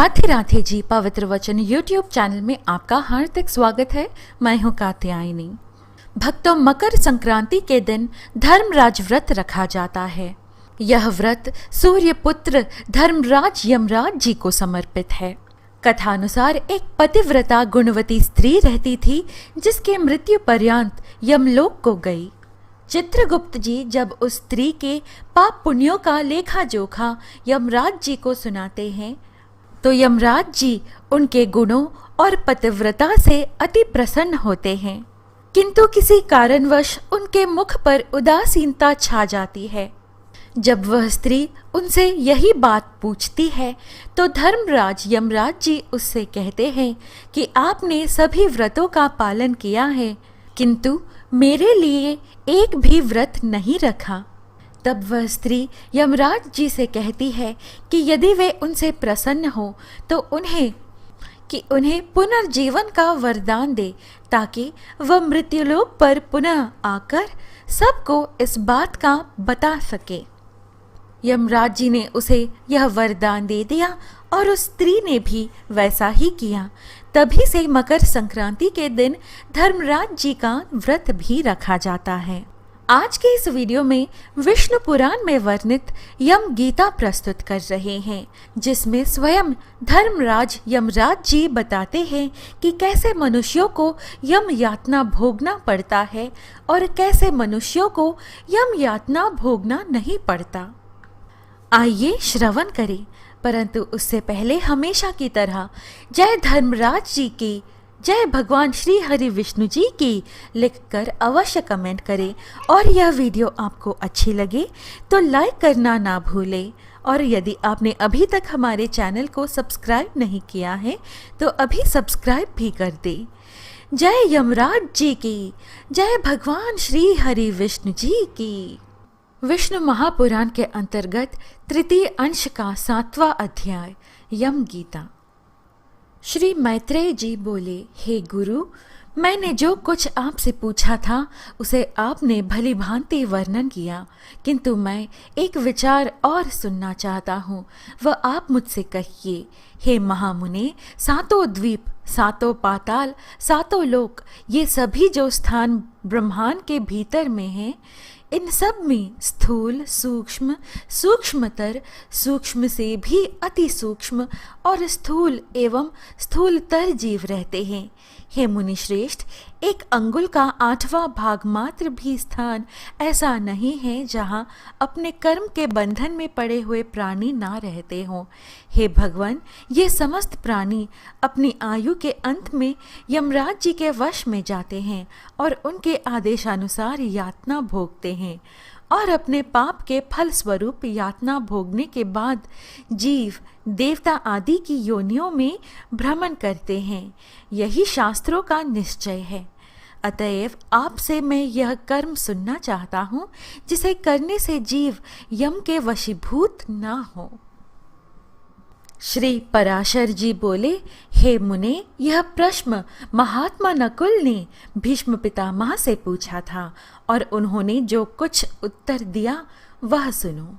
राधे राधे जी। पवित्र वचन YouTube channel में आपका हार्दिक स्वागत है। मैं हूँ कात्यायनी। भक्तों, मकर संक्रांति के दिन धर्मराज व्रत रखा जाता है। यह व्रत सूर्य पुत्र धर्मराज यमराज जी को समर्पित है। कथानुसार एक पतिव्रता गुणवती स्त्री रहती थी जिसके मृत्यु पर्यंत यमलोक को गई। चित्रगुप्त जी जब उस स्त्री के पाप पुण्यों का लेखा जोखा यमराज जी को सुनाते हैं तो यमराज जी उनके गुणों और पतिव्रता से अति प्रसन्न होते हैं, किंतु किसी कारणवश उनके मुख पर उदासीनता छा जाती है। जब वह स्त्री उनसे यही बात पूछती है तो धर्मराज यमराज जी उससे कहते हैं कि आपने सभी व्रतों का पालन किया है, किंतु मेरे लिए एक भी व्रत नहीं रखा। तब वह स्त्री यमराज जी से कहती है कि यदि वे उनसे प्रसन्न हो तो उन्हें पुनर्जीवन का वरदान दे, ताकि वह मृत्युलोक पर पुनः आकर सबको इस बात का बता सके। यमराज जी ने उसे यह वरदान दे दिया और उस स्त्री ने भी वैसा ही किया। तभी से मकर संक्रांति के दिन धर्मराज जी का व्रत भी रखा जाता है। आज के इस वीडियो में विष्णु पुराण में वर्णित यम गीता प्रस्तुत कर रहे हैं, जिसमें स्वयं धर्मराज यमराज जी बताते हैं कि कैसे मनुष्यों को यम यातना भोगना पड़ता है और कैसे मनुष्यों को यम यातना भोगना नहीं पड़ता। आइए श्रवण करें, परंतु उससे पहले हमेशा की तरह जय धर्मराज जी की, जय भगवान श्री हरि विष्णु जी की लिखकर अवश्य कमेंट करें। और यह वीडियो आपको अच्छी लगे तो लाइक करना ना भूलें। और यदि आपने अभी तक हमारे चैनल को सब्सक्राइब नहीं किया है तो अभी सब्सक्राइब भी कर दें। जय यमराज जी की, जय भगवान श्री हरि विष्णु जी की। विष्णु महापुराण के अंतर्गत तृतीय अंश का 7वां अध्याय यम गीता। श्री मैत्रेय जी बोले, हे गुरु, मैंने जो कुछ आपसे पूछा था उसे आपने भली भांति वर्णन किया, किंतु मैं एक विचार और सुनना चाहता हूँ, वह आप मुझसे कहिए। हे महामुने, सातों द्वीप, सातों पाताल, सातों लोक, ये सभी जो स्थान ब्रह्मांड के भीतर में हैं, इन सब में स्थूल, सूक्ष्म, सूक्ष्मतर, सूक्ष्म से भी अति सूक्ष्म और स्थूल एवं स्थूलतर जीव रहते हैं। हे मुनि श्रेष्ठ, एक अंगुल का 8वां भाग मात्र भी स्थान ऐसा नहीं है जहाँ अपने कर्म के बंधन में पड़े हुए प्राणी ना रहते हों। हे भगवान, ये समस्त प्राणी अपनी आयु के अंत में यमराज जी के वश में जाते हैं और उनके आदेशानुसार यातना भोगते हैं, और अपने पाप के फल स्वरूप यातना भोगने के बाद जीव देवता आदि की योनियों में भ्रमण करते हैं। यही शास्त्रों का निश्चय है। अतएव आपसे मैं यह कर्म सुनना चाहता हूँ जिसे करने से जीव यम के वशीभूत ना हो। श्री पराशर जी बोले, हे मुने, यह प्रश्न महात्मा नकुल ने भीष्म पितामह से पूछा था और उन्होंने जो कुछ उत्तर दिया वह सुनो।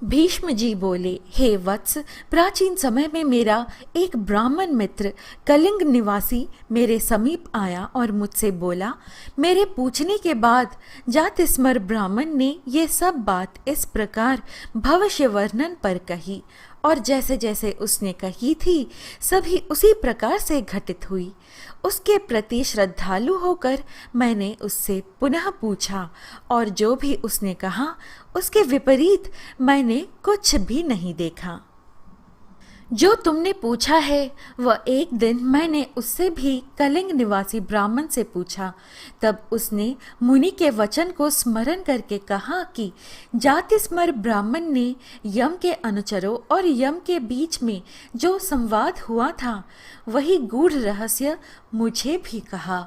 भीष्म जी बोले, हे वत्स, प्राचीन समय में मेरा एक ब्राह्मण मित्र कलिंग निवासी मेरे समीप आया और मुझसे बोला। मेरे पूछने के बाद जातिस्मर ब्राह्मण ने ये सब बात इस प्रकार भविष्य वर्णन पर कही, और जैसे जैसे उसने कही थी सभी उसी प्रकार से घटित हुई। उसके प्रति श्रद्धालु होकर मैंने उससे पुनः पूछा, और जो भी उसने कहा उसके विपरीत मैंने कुछ भी नहीं देखा। जो तुमने पूछा है वह एक दिन मैंने उससे भी कलिंग निवासी ब्राह्मण से पूछा। तब उसने मुनि के वचन को स्मरण करके कहा कि जातिस्मर ब्राह्मण ने यम के अनुचरों और यम के बीच में जो संवाद हुआ था वही गूढ़ रहस्य मुझे भी कहा,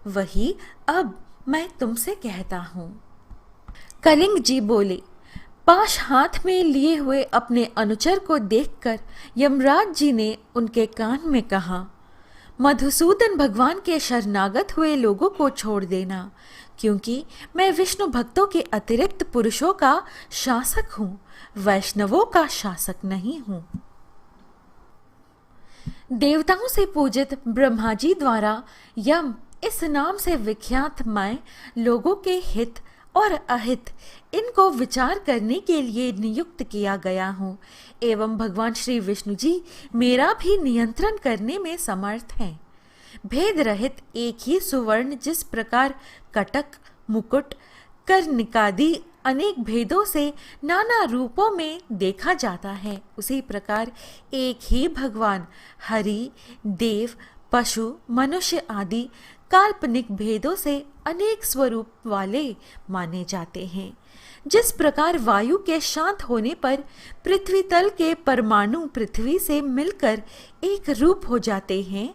वही अब मैं तुमसे कहता हूँ। कलिंग जी बोले, पाश हाथ में लिए हुए अपने अनुचर को देखकर यमराज जी ने उनके कान में कहा, मधुसूदन भगवान के शरणागत हुए लोगों को छोड़ देना, क्योंकि मैं विष्णु भक्तों के अतिरिक्त पुरुषों का शासक हूँ, वैष्णवों का शासक नहीं हूँ। देवताओं से पूजित ब्रह्मा जी द्वारा यम इस नाम से विख्यात मैं लोगों के हित और अहित इनको विचार करने के लिए नियुक्त किया गया हूँ एवं भगवान श्री विष्णु जी मेरा भी नियंत्रण करने में समर्थ हैं। भेद रहित एक ही सुवर्ण जिस प्रकार कटक, मुकुट, कर्णिकादि अनेक भेदों से नाना रूपों में देखा जाता है, उसी प्रकार एक ही भगवान हरि, देव, पशु, मनुष्य आदि काल्पनिक भेदों से अनेक स्वरूप वाले माने जाते हैं। जिस प्रकार वायु के शांत होने पर पृथ्वी तल के परमाणु पृथ्वी से मिलकर एक रूप हो जाते हैं,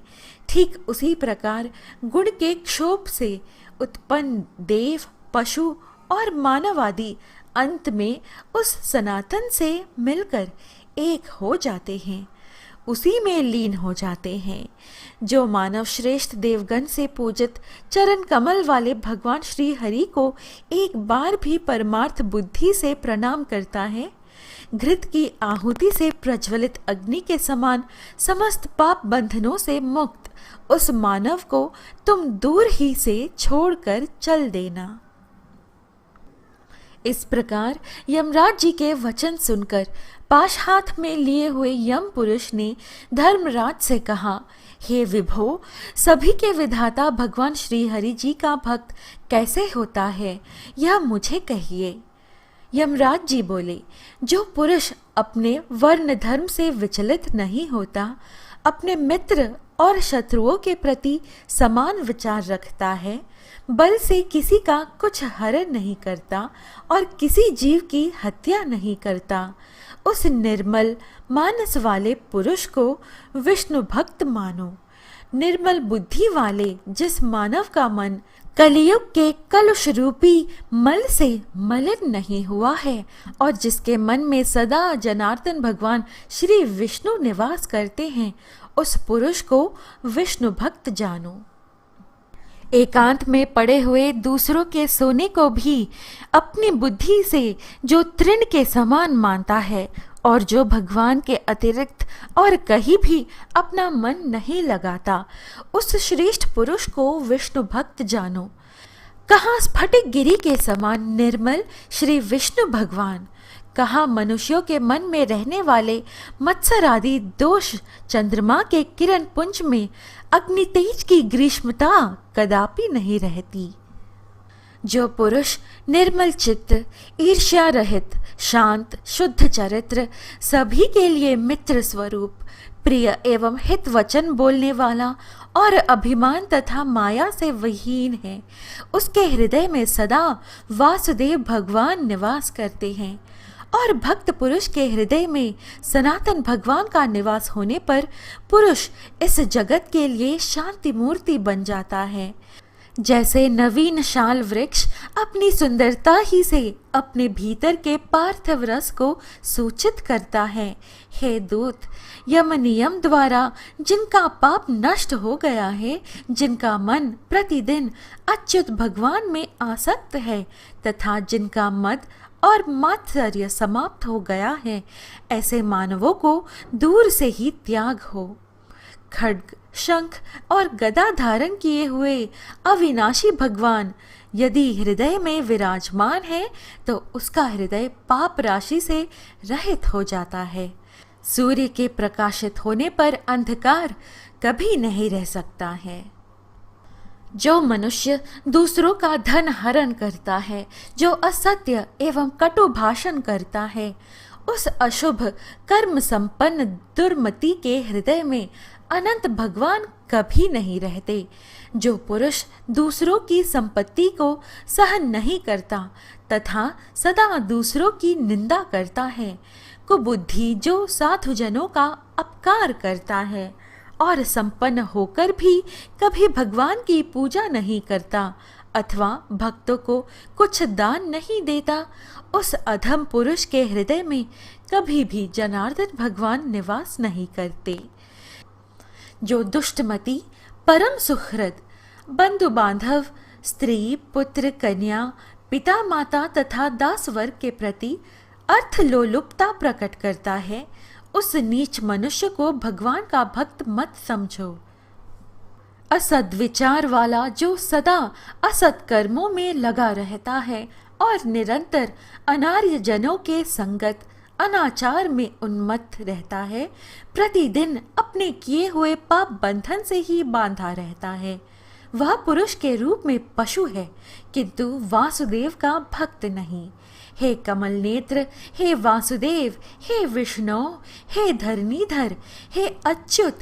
ठीक उसी प्रकार गुण के क्षोभ से उत्पन्न देव, पशु और मानव आदि अंत में उस सनातन से मिलकर एक हो जाते हैं, उसी में लीन हो जाते हैं। जो मानव श्रेष्ठ देवगण से पूजित चरण कमल वाले भगवान श्री हरि को एक बार भी परमार्थ बुद्धि से प्रणाम करता है, घृत की आहुति से प्रज्वलित अग्नि के समान समस्त पाप बंधनों से मुक्त उस मानव को तुम दूर ही से छोड़कर चल देना। इस प्रकार यमराज जी के वचन सुनकर पाश हाथ में लिए हुए यम पुरुष ने धर्मराज से कहा, हे विभो, सभी के विधाता भगवान श्री हरि जी का भक्त कैसे होता है, यह मुझे कहिए। यमराज जी बोले, जो पुरुष अपने वर्ण धर्म से विचलित नहीं होता, अपने मित्र और शत्रुओं के प्रति समान विचार रखता है, बल से किसी का कुछ हरण नहीं करता और किसी जीव की हत्या नहीं करता, उस निर्मल मानस वाले पुरुष को विष्णु भक्त मानो। निर्मल बुद्धि वाले जिस मानव का मन कलियुग के कलुष रूपी मल से मलिन नहीं हुआ है और जिसके मन में सदा जनार्दन भगवान श्री विष्णु निवास करते हैं, उस पुरुष को विष्णु भक्त जानो। एकांत में पड़े हुए दूसरों के सोने को भी अपनी बुद्धि से जो तृण के समान मानता है और जो भगवान के अतिरिक्त और कहीं भी अपना मन नहीं लगाता, उस श्रेष्ठ पुरुष को विष्णु भक्त जानो। कहाँ स्फटिक गिरी के समान निर्मल श्री विष्णु भगवान, कहाँ मनुष्यों के मन में रहने वाले मत्सर आदि दोष चंद्रमा के किरण पुंज में अग्नि तेज की ग्रीष्मता कदापि नहीं रहती। जो पुरुष निर्मल चित्त, ईर्ष्या रहित, शांत, शुद्ध चरित्र, सभी के लिए मित्र स्वरूप, प्रिय एवं हित वचन बोलने वाला और अभिमान तथा माया से विहीन है, उसके हृदय में सदा वासुदेव भगवान निवास करते हैं और भक्त पुरुष के हृदय में सनातन भगवान का निवास होने पर पुरुष इस जगत के लिए शांति मूर्ति बन जाता है। जैसे नवीन शाल वृक्ष अपनी सुंदरता ही से अपने भीतर के पार्थिव रस को सूचित करता है, हे दूत, यम नियम द्वारा जिनका पाप नष्ट हो गया है, जिनका मन प्रतिदिन अच्युत भगवान में आसक्त है तथा जिनका मद और मात्सर्य समाप्त हो गया है, ऐसे मानवों को दूर से ही त्याग हो। खड्ग, शंख और गदा धारण किए हुए अविनाशी भगवान यदि हृदय में विराजमान है तो उसका हृदय पाप राशि से रहित हो जाता है। सूर्य के प्रकाशित होने पर अंधकार कभी नहीं रह सकता है। जो मनुष्य दूसरों का धन हरण करता है, जो असत्य एवं कटु भाषण करता है, उस अशुभ कर्म संपन्न दुर्मति के हृदय में अनंत भगवान कभी नहीं रहते। जो पुरुष दूसरों की संपत्ति को सहन नहीं करता तथा सदा दूसरों की निंदा करता है, कुबुद्धि जो साधुजनों का अपकार करता है और संपन्न होकर भी कभी भगवान की पूजा नहीं करता अथवा भक्तों को कुछ दान नहीं देता, उस अधम पुरुष के हृदय में कभी भी जनार्दन भगवान निवास नहीं करते। जो दुष्टमति, परम सुहृद, बंधु बांधव, स्त्री, पुत्र, कन्या, पिता, माता तथा दास वर्ग के प्रति अर्थ लोलुपता प्रकट करता है, उस नीच मनुष्य को भगवान का भक्त मत समझो। असद विचार वाला जो सदा असत कर्मों में लगा रहता है और निरंतर अनार्य जनों के संगत अनाचार में उन्मत्त रहता है, प्रतिदिन अपने किए हुए पाप बंधन से ही बांधा रहता है। वह पुरुष के रूप में पशु है, किंतु वासुदेव का भक्त नहीं। हे कमल नेत्र, हे वासुदेव, हे विष्णु, हे धरणीधर, हे अच्युत,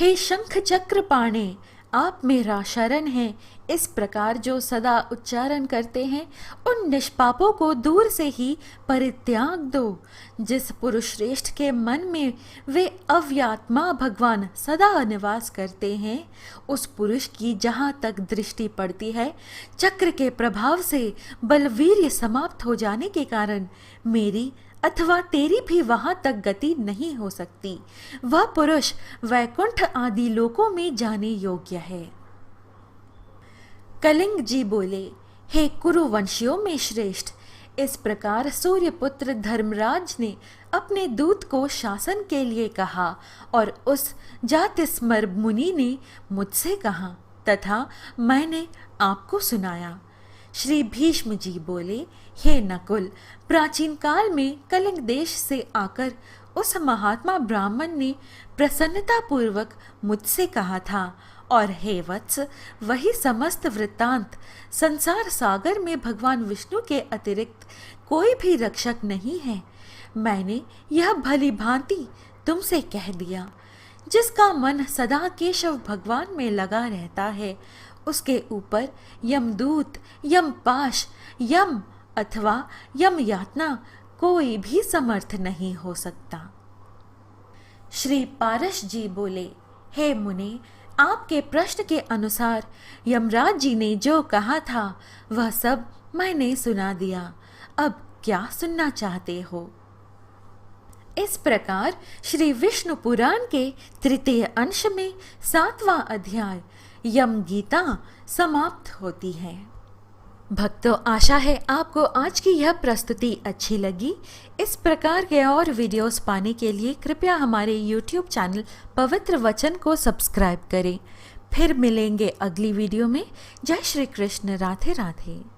हे शंख चक्र पाणे, आप मेरा शरण है। इस प्रकार जो सदा उच्चारण करते हैं, उन निष्पापों को दूर से ही परित्याग दो। जिस पुरुष श्रेष्ठ के मन में वे अव्यात्मा भगवान सदा निवास करते हैं, उस पुरुष की जहाँ तक दृष्टि पड़ती है, चक्र के प्रभाव से बलवीर्य समाप्त हो जाने के कारण मेरी अथवा तेरी भी वहां तक गति नहीं हो सकती। वह पुरुष वैकुंठ आदि लोकों में जाने योग्य है। कलिंग जी बोले, हे कुरुवंशियों में श्रेष्ठ, इस प्रकार सूर्यपुत्र धर्मराज ने अपने दूत को शासन के लिए कहा और उस जातिस्मर मुनि ने मुझसे कहा तथा मैंने आपको सुनाया। श्री भीष्म जी बोले, हे नकुल, प्राचीन काल में कलिंग देश से आकर उस महात्मा ब्राह्मण ने प्रसन्नता पूर्वक मुझसे कहा था, और हे वत्स, वही समस्त वृत्तांत। संसार सागर में भगवान विष्णु के अतिरिक्त कोई भी रक्षक नहीं है। मैंने यह भली भांति तुमसे कह दिया। जिसका मन सदा केशव भगवान में लगा रहता है, उसके ऊपर यमदूत, यमपाश, यम अथवा यम यातना कोई भी समर्थ नहीं हो सकता। श्री पारस जी बोले, हे मुने, आपके प्रश्न के अनुसार यमराज जी ने जो कहा था वह सब मैंने सुना दिया। अब क्या सुनना चाहते हो? इस प्रकार श्री विष्णु पुराण के तृतीय अंश में 7वां अध्याय यम गीता समाप्त होती है। भक्तों, आशा है आपको आज की यह प्रस्तुति अच्छी लगी। इस प्रकार के और वीडियोस पाने के लिए कृपया हमारे YouTube चैनल पवित्र वचन को सब्सक्राइब करें। फिर मिलेंगे अगली वीडियो में। जय श्री कृष्ण। राधे राधे।